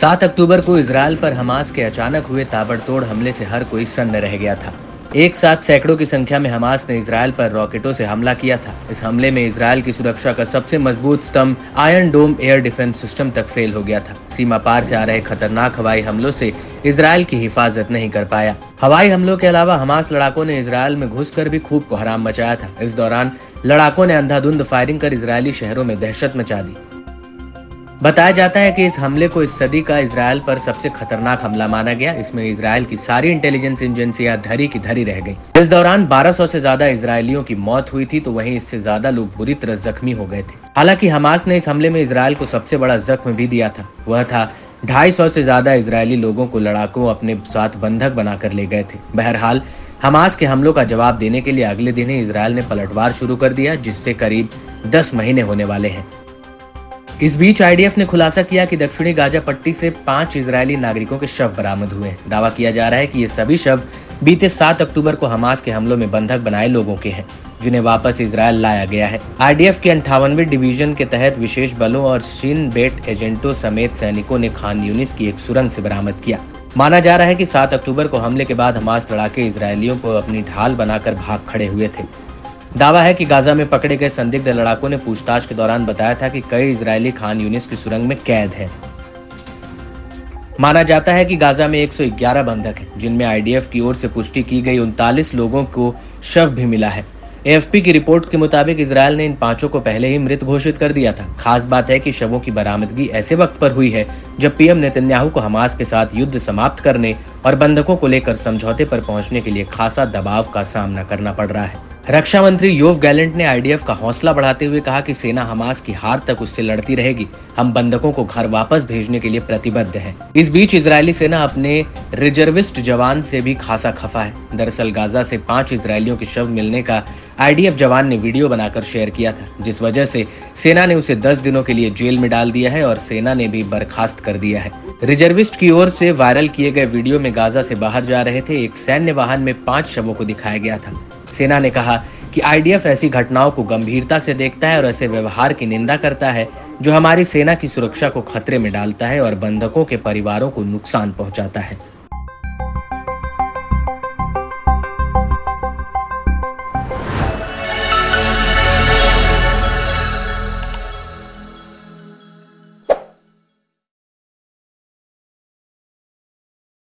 7 अक्टूबर को इजरायल पर हमास के अचानक हुए ताबड़तोड़ हमले से हर कोई सन्न रह गया था। एक साथ सैकड़ों की संख्या में हमास ने इजरायल पर रॉकेटों से हमला किया था। इस हमले में इजरायल की सुरक्षा का सबसे मजबूत स्तंभ आयरन डोम एयर डिफेंस सिस्टम तक फेल हो गया था। सीमा पार से आ रहे खतरनाक हवाई हमलों से इजरायल की हिफाजत नहीं कर पाया। हवाई हमलों के अलावा हमास लड़ाकों ने इजरायल में घुसकर भी खूब कोहराम मचाया था। इस दौरान लड़ाकों ने अंधाधुंध फायरिंग कर इजरायली शहरों में दहशत मचा दी। बताया जाता है कि इस हमले को इस सदी का इजरायल पर सबसे खतरनाक हमला माना गया। इसमें इजरायल की सारी इंटेलिजेंस एजेंसियां धरी की धरी रह गईं। इस दौरान 1200 से ज्यादा इजरायलियों की मौत हुई थी, तो वहीं इससे ज्यादा लोग बुरी तरह जख्मी हो गए थे। हालांकि हमास ने इस हमले में इजरायल को सबसे बड़ा जख्म भी दिया था। वह था 250 से ज्यादा इजरायली लोगों को लड़ाकों अपने साथ बंधक बनाकर ले गए थे। बहरहाल हमास के हमलों का जवाब देने के लिए अगले दिन ही इजरायल ने पलटवार शुरू कर दिया, जिससे करीब 10 महीने होने वाले हैं। इस बीच आईडीएफ ने खुलासा किया कि दक्षिणी गाजा पट्टी से 5 इजरायली नागरिकों के शव बरामद हुए हैं। दावा किया जा रहा है कि ये सभी शव बीते 7 अक्टूबर को हमास के हमलों में बंधक बनाए लोगों के हैं, जिन्हें वापस इजरायल लाया गया है। आईडीएफ के 58वीं डिवीजन के तहत विशेष बलों और शिन बेट एजेंटों समेत सैनिकों ने खान यूनिस की एक सुरंग से बरामद किया। माना जा रहा है कि 7 अक्टूबर को हमले के बाद हमास लड़ाके इजरायलियों को अपनी ढाल बनाकर भाग खड़े हुए थे। दावा है कि गाजा में पकड़े गए संदिग्ध लड़ाकों ने पूछताछ के दौरान बताया था कि कई इजरायली खान यूनिस की सुरंग में कैद हैं। माना जाता है कि गाजा में 111 बंधक हैं, जिनमें आईडीएफ की ओर से पुष्टि की गई 39 लोगों को शव भी मिला है। एएफपी की रिपोर्ट के मुताबिक इजरायल ने इन 5 को पहले ही मृत घोषित कर दिया था। खास बात है कि शवों की बरामदगी ऐसे वक्त पर हुई है जब पीएम नेतन्याहू को हमास के साथ युद्ध समाप्त करने और बंधकों को लेकर समझौते पर पहुंचने के लिए खासा दबाव का सामना करना पड़ रहा है। रक्षा मंत्री योव गैलेंट ने आईडीएफ का हौसला बढ़ाते हुए कहा कि सेना हमास की हार तक उससे लड़ती रहेगी। हम बंधकों को घर वापस भेजने के लिए प्रतिबद्ध हैं। इस बीच इजरायली सेना अपने रिजर्विस्ट जवान से भी खासा खफा है। दरअसल गाजा से 5 इजरायलियों के शव मिलने का आईडीएफ जवान ने वीडियो बनाकर शेयर किया था, जिस वजह से सेना ने उसे 10 दिनों के लिए जेल में डाल दिया है और सेना ने भी बर्खास्त कर दिया है। रिजर्विस्ट की ओर से वायरल किए गए वीडियो में गाजा से बाहर जा रहे थे एक सैन्य वाहन में 5 शवों को दिखाया गया था। सेना ने कहा कि आईडीएफ ऐसी घटनाओं को गंभीरता से देखता है और ऐसे व्यवहार की निंदा करता है जो हमारी सेना की सुरक्षा को खतरे में डालता है और बंधकों के परिवारों को नुकसान पहुंचाता है।